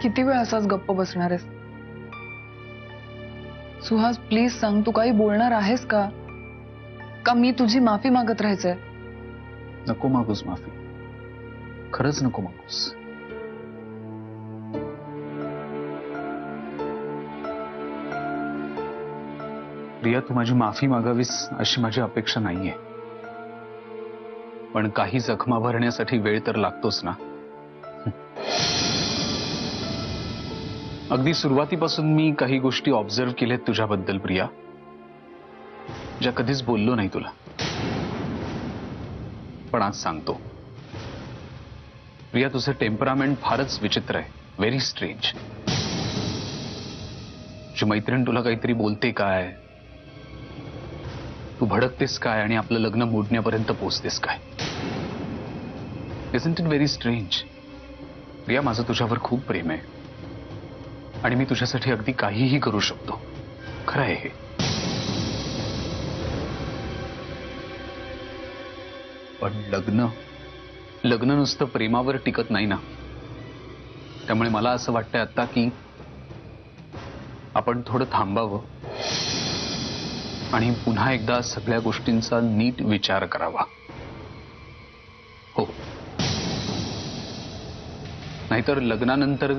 किती वेळ असाच गप्प बसणार आहेस? सुहास प्लीज सांग, तू काही बोलणार आहेस का? का मी तुझी माफी मागत राहायचंय? नको मागूस माफी, खरंच नको मागूस. प्रिया, तू माझी माफी मागावीस अशी माझी अपेक्षा नाहीये, पण काही जखमा भरण्यासाठी वेळ तर लागतोच ना. अगदी सुरुवातीपासून मी काही गोष्टी ऑब्झर्व केल्यात तुझ्याबद्दल प्रिया, ज्या कधीच बोललो नाही तुला, पण आज सांगतो. प्रिया, तुझं टेम्परामेंट फारच विचित्र आहे, व्हेरी स्ट्रेंज. जी मैत्रीण तुला काहीतरी बोलते काय, तू भडकतेस काय आणि आपलं लग्न मोडण्यापर्यंत पोहोचतेस काय. Isn't it very strange? Priya, माझं तुझ्यावर खूप प्रेम आहे आणि मी तुझ्यासाठी अगदी काहीही करू शकतो, खरं आहे हे. पण लग्न नुसतं प्रेमावर टिकत नाही ना. त्यामुळे मला असं वाटतंय आता की आपण थोडं थांबावं आणि पुन्हा एकदा सगळ्या गोष्टींचा नीट विचार करावा. हो, नाहीतर लग्नानंतर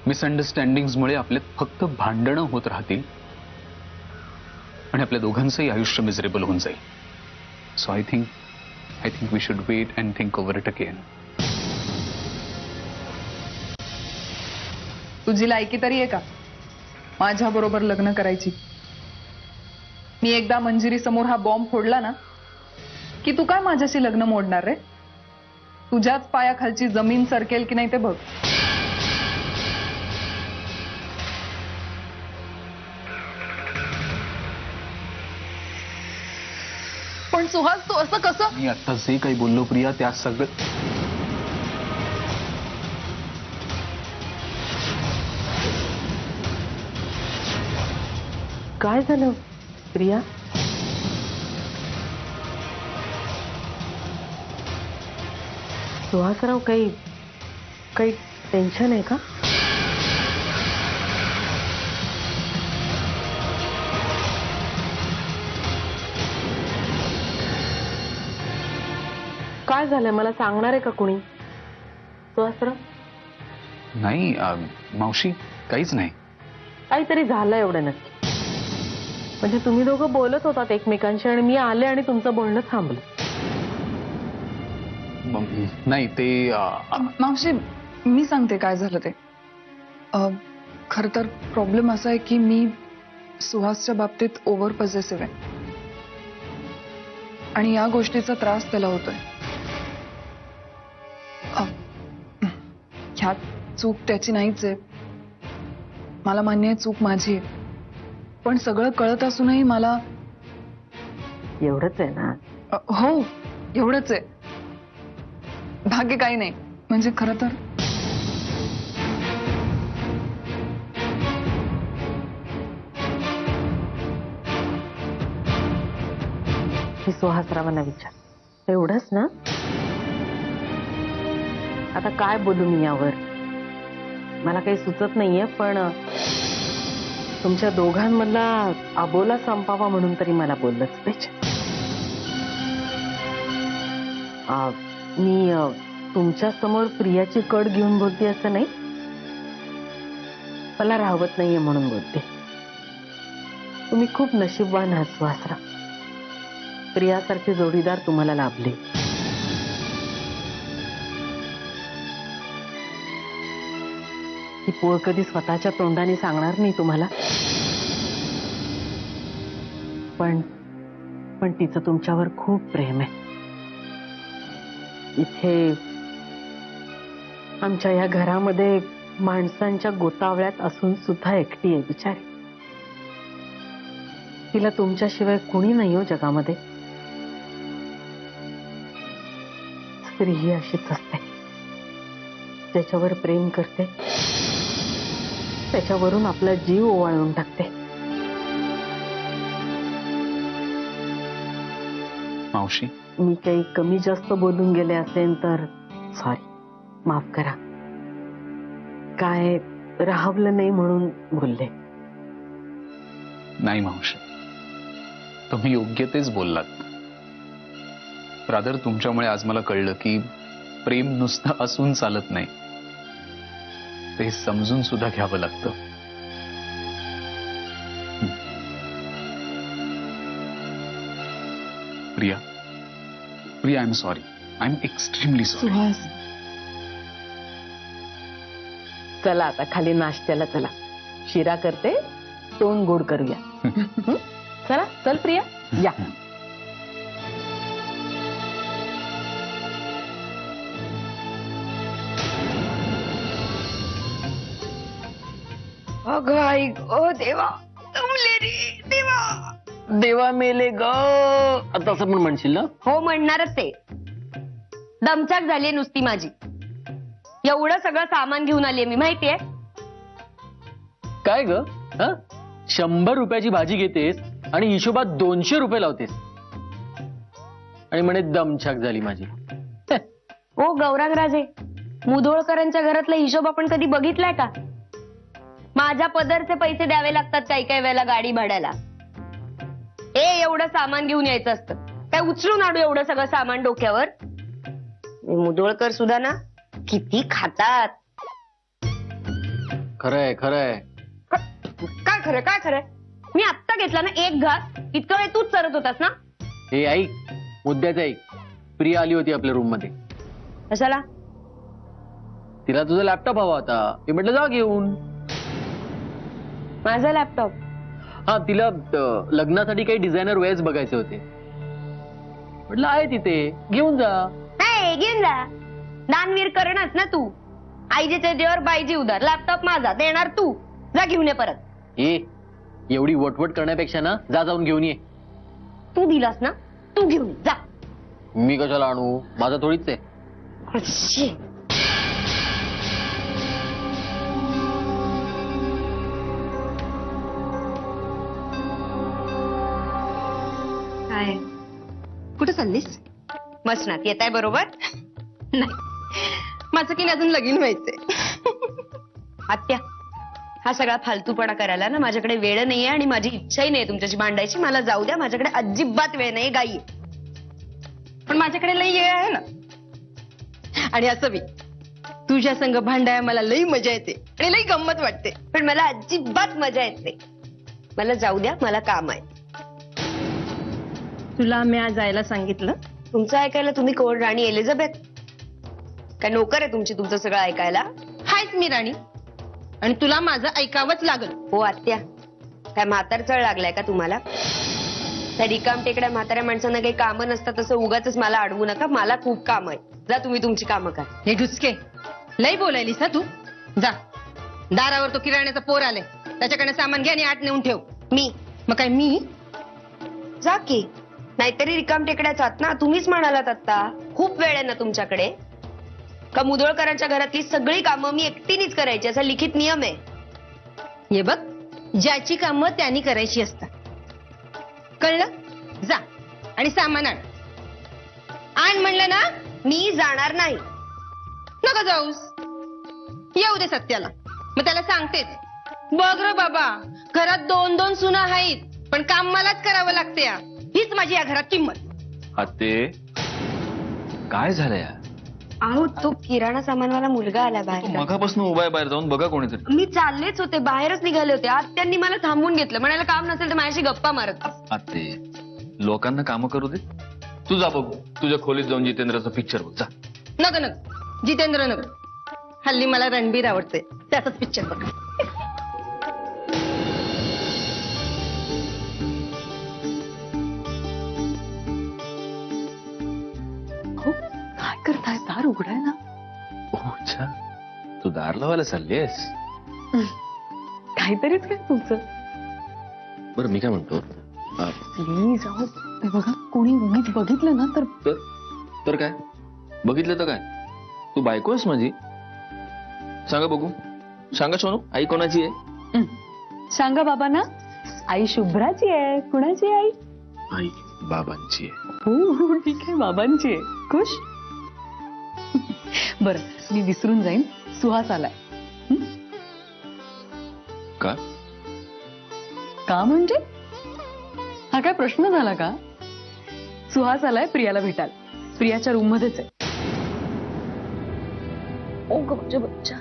मिसअंडरस्टँडिंग्समुळे आपल्यात फक्त भांडणं होत राहतील आणि आपल्या दोघांचंही आयुष्य मिझरेबल होऊन जाईल. So I think we should wait and think over it again. तुझी लायकी तरी आहे का माझ्या बरोबर लग्न करायची? मी एकदा मंजिरी समोर हा बॉम्ब फोडला ना की तू काय माझ्याशी लग्न मोडणार रे? तुझ्याच पायाखालची जमीन सरकेल की नाही ते बघ. पण सुहास, तू असं कसं? मी आता जे काही बोललो प्रिया, त्या सगळं काय झालं प्रिया? सुहासराव, काही टेन्शन आहे का? काय झालंय मला सांगणार आहे का कुणी? सुहासराव, नाही मावशी, काहीच नाही. काहीतरी झालं एवढं नक्की. म्हणजे तुम्ही दोघं बोलत होतात एकमेकांशी आणि मी आले आणि तुमचं बोलणं थांबलं. नाही ते मावशी, मी सांगते काय झालं ते. खर तर प्रॉब्लेम असा आहे की मी सुहासच्या बाबतीत ओव्हर पॉझिटिव्ह आहे आणि या गोष्टीचा त्रास त्याला होतोय. ह्यात चूक त्याची नाहीच आहे, मला मान्य आहे चूक माझी आहे, पण सगळं कळत असूनही मला. एवढंच आहे ना? हो, एवढंच आहे, भाग्य काही नाही. म्हणजे खरं तर मी सुहासरावांना विचार. एवढंच ना? आता काय बोलू मी यावर? मला काही सुचत नाहीये, पण तुमच्या दोघांमधला अबोला संपावा म्हणून तरी मला बोललंच पाहिजे. मी तुमच्या समोर प्रियाची कड घेऊन बोलते असं नाही, मला राहवत नाहीये म्हणून बोलते. तुम्ही खूप नशीबवान आहात सुहासराव, प्रियासारखे जोडीदार तुम्हाला लाभले. ती पोळ कधी स्वतःच्या तोंडाने सांगणार नाही तुम्हाला, पण तिचं तुमच्यावर खूप प्रेम आहे. इथे आमच्या या घरामध्ये माणसांच्या गोतावळ्यात असून सुद्धा एकटी आहे बिचारी. तिला तुमच्याशिवाय कुणी नाही हो जगामध्ये. स्त्री ही अशीच असते, ज्याच्यावर प्रेम करते त्याच्यावरून आपला जीव ओवाळून टाकते. मावशी, मी काही कमी जास्त बोलून गेले असेल तर सॉरी, माफ करा. काय राहवलं नाही म्हणून बोलले. नाही मावशी, तुम्ही योग्य तेच बोललात. रादर तुमच्यामुळे आज मला कळलं की प्रेम नुसतं असून चालत नाही, ते समजून सुद्धा घ्यावं लागतं. Priya, Priya, I am sorry. I am extremely sorry. Suhas, चला आता खाली नाश्त्याला चला. शिरा करते, तोंड गोड करूया. हं? चला, चल प्रिया, या. अगं आई ग देवा, जमले रे देवा. देवा मेले ग, आता असं पण म्हणशील ना? हो म्हणणारच ते. दमछाक झालीये नुसती माझी. एवढं सगळं सामान घेऊन आलीये मी, माहितीये. काय ग, 100 रुपयाची भाजी घेतेस आणि हिशोबात 200 रुपये लावतेस आणि म्हणे दमछाक झाली माझी. ओ गौरांगराजे, मुधोळकरांच्या घरातला हिशोब आपण कधी बघितलाय का? माझ्या पदरचे पैसे द्यावे लागतात काही काही वेळेला गाडी भाड्याला. एवढं सामान घेऊन यायचं असतं काय? उचलून आणू एवढं सगळं सामान डोक्यावर? मुधोळकर सुद्धा ना किती खातात. खरंय खरंय. काय खरं काय खरंय? मी आत्ता घेतला ना एक घास, इतकं वेळ तूच चरत होतास ना. हे ऐक, मुद्द्याचं ऐक. प्रिया आली होती आपल्या रूम मध्ये. कशाला? तिला तुझा लॅपटॉप हवा होता. मी म्हटलं जा घेऊन. माझा लॅपटॉप? हा, तिला लग्नासाठी काही डिझायनर वेअर्स बघायचे होते. म्हटलं आहे तिथे, घेऊन जा. घेऊन जा. दानवीर करणच ना तू. आईचे देवर बाईजी उधार. लॅपटॉप माझा, देणार तू. जा घेऊन ये परत. एवढी वटवट करण्यापेक्षा ना जा, जाऊन घेऊन ये. तू दिलास ना, तू घेऊन ये, जा. मी कशाला आणू? माझा थोडीच आहे. अशी. काय कुठे चाललीस? मसनात येत आहे बरोबर? नाही, माझं की अजून लगीन व्हायचंय. आत्या, हा सगळा फालतूपणा करायला ना माझ्याकडे वेळ नाहीये आणि माझी इच्छाही नाही तुमच्याशी भांडायची. मला जाऊ द्या, माझ्याकडे अजिबात वेळ नाही. गाई पण माझ्याकडे लई वेळ आहे ना. आणि असं मी तुझ्या संग भांडाय मला लई मजा येते आणि लई गंमत वाटते, पण मला अजिबात मजा येत नाही. मला जाऊ द्या, मला काम आहे. तुला मी आज जायला सांगितलं. तुमचं ऐकायला तुम्ही कोण, राणी एलिझाबेथ? काय नोकर आहे तुमची तुमचं सगळं ऐकायला? हायच मी राणी, आणि तुला माझं ऐकावंच लागल. हो आत्या, काय म्हातार चळ लागलाय का तुम्हाला? त्या रिकाम टेकड्या म्हाताऱ्या माणसांना काही कामं नसतात तसं उगाच मला अडवू नका. मला खूप काम आहे. जा तुम्ही तुमची कामं करा. हे ढुचके, लई बोलायलीस ना तू. जा, दारावर तो किराण्याचा पोर आले, त्याच्याकडे सामान घे आणि आत नेऊन ठेव. मी मग काय मी? जा की, नाहीतरी रिकाम टेकड्याच आहात ना. तुम्हीच म्हणालात आता. खूप वेळ आहे ना तुमच्याकडे. का मुधोळकरांच्या घरातली सगळी कामं मी एकटीनेच करायची असा लिखित नियम आहे? हे बघ, ज्याची कामं त्यांनी करायची असतात, कळलं? जा आणि सामान आण. आण म्हणलं ना, मी जाणार नाही. नका जाऊस. येऊ दे सत्याला, मग त्याला सांगतेच. बघ र बाबा, घरात 2-2 सुना आहेत, पण काम मलाच करावं लागते. हीच माझी या घरात किंमत. आते, काय झालंय? अहो, तो किराणा सामानवाला मुलगा आला बाहेर. मगापासून उभा आहे बाहेर, जाऊन बघा कोणीतरी. मी चाललेच होते, बाहेरच निघाले होते. आज त्यांनी मला थांबवून घेतलं. म्हणाला काम नसेल तर माझ्याशी गप्पा मारत. आते, लोकांना कामं करू दे. तू जा बघ, तुझ्या खोलीत जाऊन जितेंद्रचा पिक्चर बघ. जा. नग जितेंद्र नग. हल्ली मला रणबीर आवडते, त्याचाच पिक्चर बघ. काय करताय? दार उघडाय ना. अच्छा, तू दार लावायला चाललीयस? काहीतरीच काय तुमचं. बरं, मी काय म्हणतो, प्लीज आहो, हे बघा, कोणी उगीच बघितलं ना तर. तर काय बघितलं तर काय? तू बायको आहेस माझी. सांगा बघू, सांगा सोनू, आई कोणाची आहे? सांगा बाबा ना. आई शुभ्राची आहे. कुणाची आई? आई बाबांची आहे. हो, ठीक आहे, बाबांची आहे. खुश? बरं, मी विसरून जाईन. सुहास आलाय. का म्हणजे हा काय प्रश्न झाला का? सुहास आलाय प्रियाला भेटायला. प्रियाच्या रूम मध्येच आहे. ओ ग माझ्या बच्चा.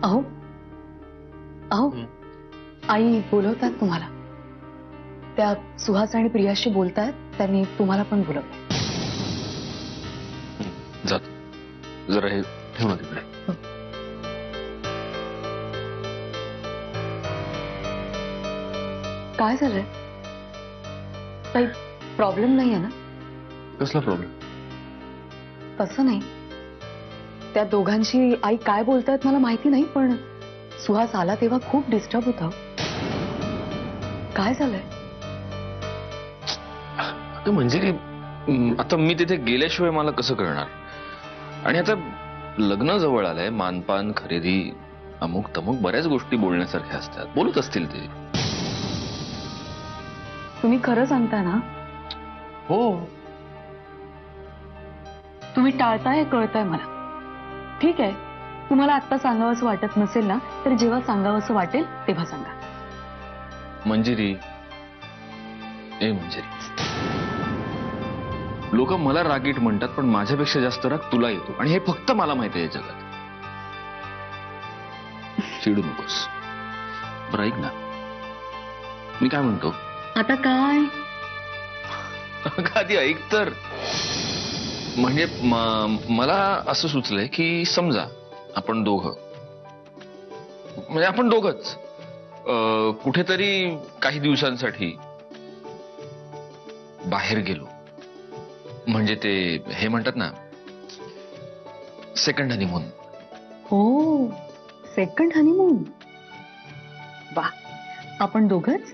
अहो अहो आई बोलवतात तुम्हाला. त्या सुहास आणि प्रियाशी बोलतायत. त्यांनी तुम्हाला पण बोलवलं. जात जरा हे ठेव ना तिकडे. काय झालंय? काही प्रॉब्लेम नाहीये ना? कसला प्रॉब्लेम? तसं नाही. त्या दोघांशी आई काय बोलतायत मला माहिती नाही, पण सुहास आला तेव्हा खूप डिस्टर्ब होता. काय झालंय? आता म्हणजे आता मी तिथे गेल्याशिवाय मला कसं कळणार? आणि आता लग्न जवळ आलंय, मानपान खरेदी अमुक तमुक बऱ्याच गोष्टी बोलण्यासारख्या असतात. बोलत असतील ते. तुम्ही खरं सांगता ना? हो. तुम्ही टाळताय कळताय मला. ठीक आहे, तुम्हाला आत्ता सांगावंसं वाटत नसेल ना, तर जेव्हा सांगावंसं वाटेल तेव्हा सांगा. मंजिरी, ए मंजिरी, लोक मला रागीट म्हणतात, पण माझ्यापेक्षा जास्त राग तुला येतो. आणि हे फक्त मला माहिती आहे. जगात चिडू नकोस. बरं ऐक ना, मी काय म्हणतो. आता काय? आधी ऐक तर. म्हणजे मला असं सुचलंय की समजा आपण दोघं, म्हणजे आपण दोघंच कुठेतरी काही दिवसांसाठी बाहेर गेलो. म्हणजे ते हे म्हणतात ना, सेकंड हनीमून. हो, सेकंड हनीमून. वा, आपण दोघंच?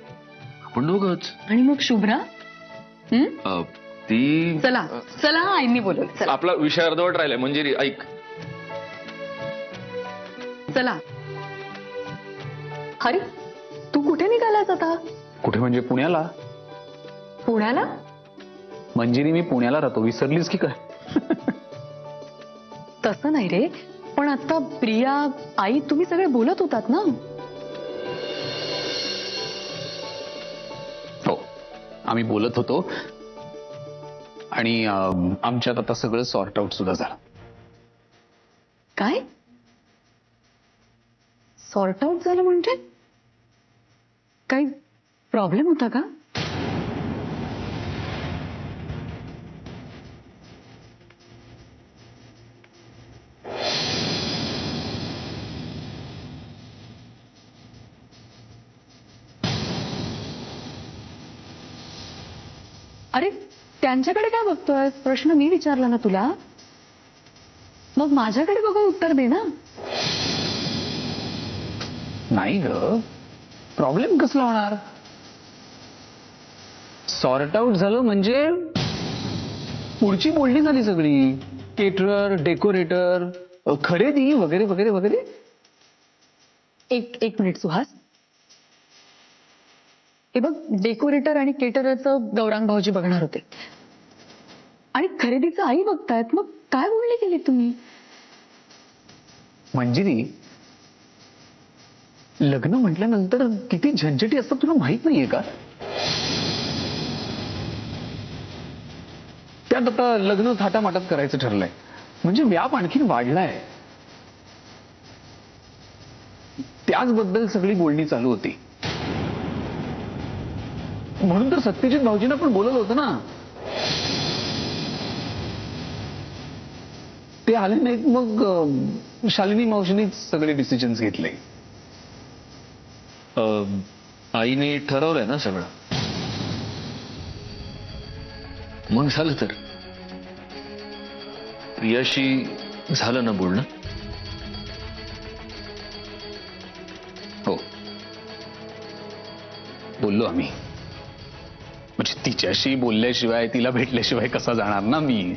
आपण दोघंच. आणि मग शुभ्रा? ती चला चला, आईंनी बोलवलं. चला आपला विषय अर्धवट राहिलाय. मंजिरी ऐक. चला. अरे तू कुठे निघालास आता? कुठे म्हणजे पुण्याला. पुण्याला? मंजिरी मी पुण्याला राहतो, विसरलीस की काय? तसं नाही रे, पण आता प्रिया आई तुम्ही सगळे बोलत होतात ना? हो, आम्ही बोलत होतो. आणि आमच्यात आता सगळं सॉर्ट आउट सुद्धा झालं. काय सॉर्ट आउट झालं म्हणजे? काही प्रॉब्लेम होता का? अरे त्यांच्याकडे काय बघतोय? प्रश्न मी विचारला ना तुला. मग माझ्याकडे बघून उत्तर दे ना. नाही ग, प्रॉब्लेम कसला होणार? सॉर्ट आउट झालं म्हणजे पुढची बोलणी झाली सगळी. केटरर, डेकोरेटर, खरेदी वगैरे वगैरे वगैरे. एक मिनिट सुहास. हे बघ, डेकोरेटर आणि केटररचं गौरांग भाऊजी बघणार होते आणि खरेदीचं आई बघतायत. मग काय बोलणी केली तुम्ही? मंजिरी, लग्न म्हटल्यानंतर किती झंझटी असतात तुला माहित नाहीये का? त्यात आता लग्न थाटामाटात करायचं ठरलंय म्हणजे व्याप आणखीन वाढलाय. त्याचबद्दल सगळी बोलणी चालू होती. म्हणून तर सत्यजित भाऊजींना पण बोलवलं होतं ना. ते आले नाहीत, मग शालिनी मावशीनेच सगळे डिसिजन्स घेतले. आईने ठरवलंय ना सगळं. मग झालं तर. प्रियाशी झालं ना बोलणं? हो, बोललो आम्ही. म्हणजे तिच्याशी बोलल्याशिवाय, तिला भेटल्याशिवाय कसा जाणार ना मी.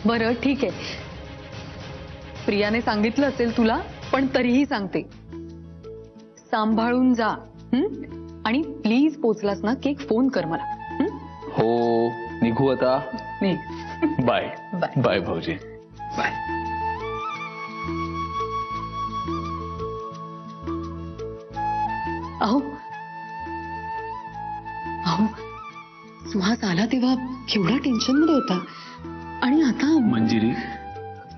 बरं ठीक आहे, प्रियाने सांगितलं असेल तुला पण तरीही सांगते, सांभाळून जा. आणि प्लीज पोचलास ना की एक फोन कर मला. हो, निघू आता. नाही. Bye bye. बाय भाऊजी. बाय. अहो अहो, सुहास आला तेव्हा केवढा टेन्शन मध्ये होता, आणि आता मंजिरी,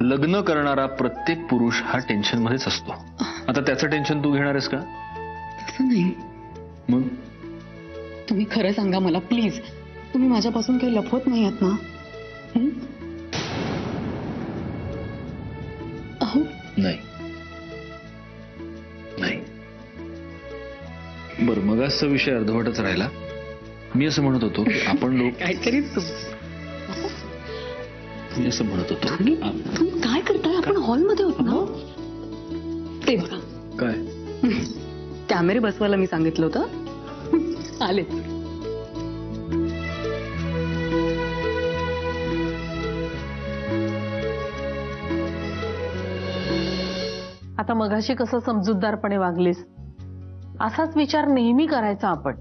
लग्न करणारा प्रत्येक पुरुष हा टेन्शन मध्येच असतो. आता त्याचं टेन्शन तू घेणार आहेस का? तसं नाही. मग तुम्ही खरं सांगा मला प्लीज, तुम्ही माझ्यापासून काही लपवत नाही आहात ना? अहो नाही नाही. बरं, मग असा विषय अर्धवटच राहिला. मी असं म्हणत होतो की आपण लोक काहीतरी मी असं म्हणत होतो तुम्ही काय करताय? आपण हॉलमध्ये होतो ना. ते बघा, काय कॅमेरे बसवायला मी सांगितलं होतं, आले. आता मगाशी कसं समजूतदारपणे वागलीस, असाच विचार नेहमी करायचा आपण.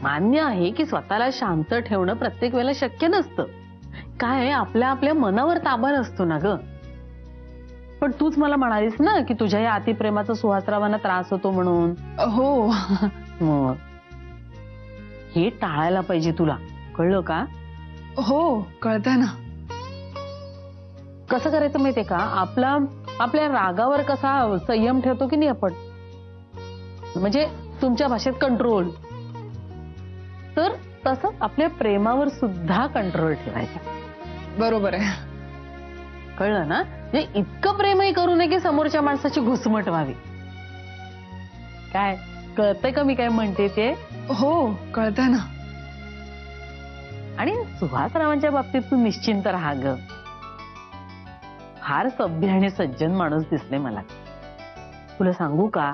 मान्य आहे की स्वतःला शांत ठेवणं प्रत्येक वेळेला शक्य नसतं. काय आपल्या आपल्या मनावर ताबा नसतो ना ग. पण तूच मला म्हणालीस ना की तुझ्या या अतिप्रेमाचा सुहासरावांना त्रास होतो म्हणून. हो. मग हे टाळायला पाहिजे तुला, कळलं का? हो, कळतंय ना. कसं करायचं माहितीये का, आपल्या रागावर कसा संयम ठेवतो की नाही आपण, म्हणजे तुमच्या भाषेत कंट्रोल, तर तसं आपल्या प्रेमावर सुद्धा कंट्रोल ठेवायचा. बरोबर आहे. कळलं ना? म्हणजे इतकं प्रेमही करू नये की समोरच्या माणसाची घुसमट व्हावी. काय कळतंय का मी काय म्हणते ते? हो, कळतंय ना. आणि सुहासरावांच्या बाबतीत तू निश्चिंत राहा ग. फार सभ्य आणि सज्जन माणूस दिसले मला. तुला सांगू का,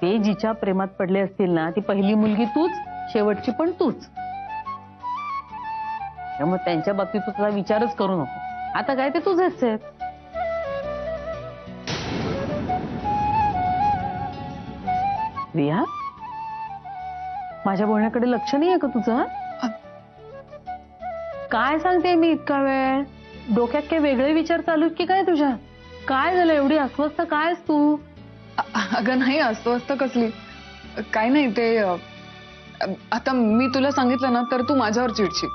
ते जिच्या प्रेमात पडले असतील ना, ती पहिली मुलगी तूच, शेवटची पण तूच. त्यामुळे त्यांच्या बाबतीत तू तुझा विचारच करू नको. आता काय ते तुझेच आहेत. रिया, माझ्या बोलण्याकडे लक्ष नाहीये का तुझं? काय सांगते मी इतका वेळ? डोक्यात काही वेगळे विचार चालू की काय तुझ्या? काय झालं, एवढी अस्वस्थ काय आहेस तू? अगं नाही, अस्वस्थ कसली, काय नाही. ते आता मी तुला सांगितलं ना तर तू माझ्यावर चिडशील.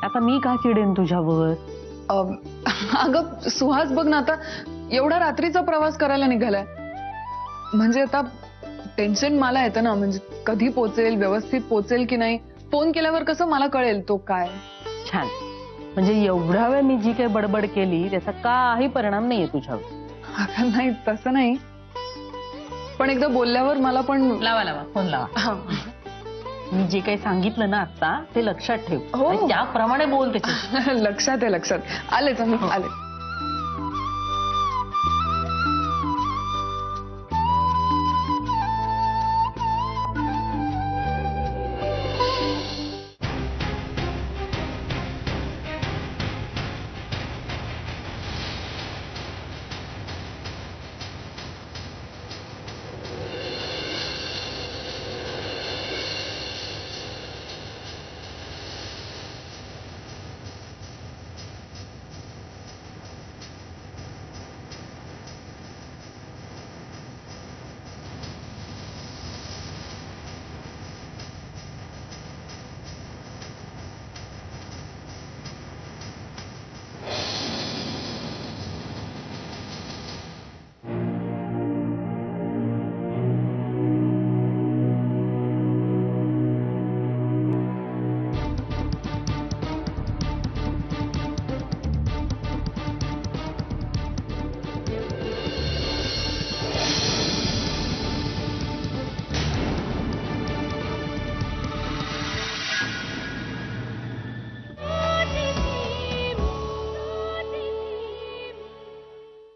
आता मी का चिडेन तुझ्यावर? अगं सुहास बघ ना, आता एवढा रात्रीचा प्रवास करायला निघालाय, म्हणजे आता टेन्शन मला येतं ना. म्हणजे कधी पोचेल, व्यवस्थित पोचेल की नाही, फोन केल्यावर कसं मला कळेल तो काय. छान, म्हणजे एवढ्या वेळ मी जी काही बडबड केली त्याचा काही परिणाम नाहीये तुझ्यावर. अगं नाही, तसं नाही, पण एकदा बोलल्यावर मला पण. लावा फोन लावा. मी जे काही सांगितलं ना आता ते लक्षात ठेव. हो. आणि त्याप्रमाणे बोल त्याच्याशी. लक्षात आहे, लक्षात. आलेच आम्ही, आले.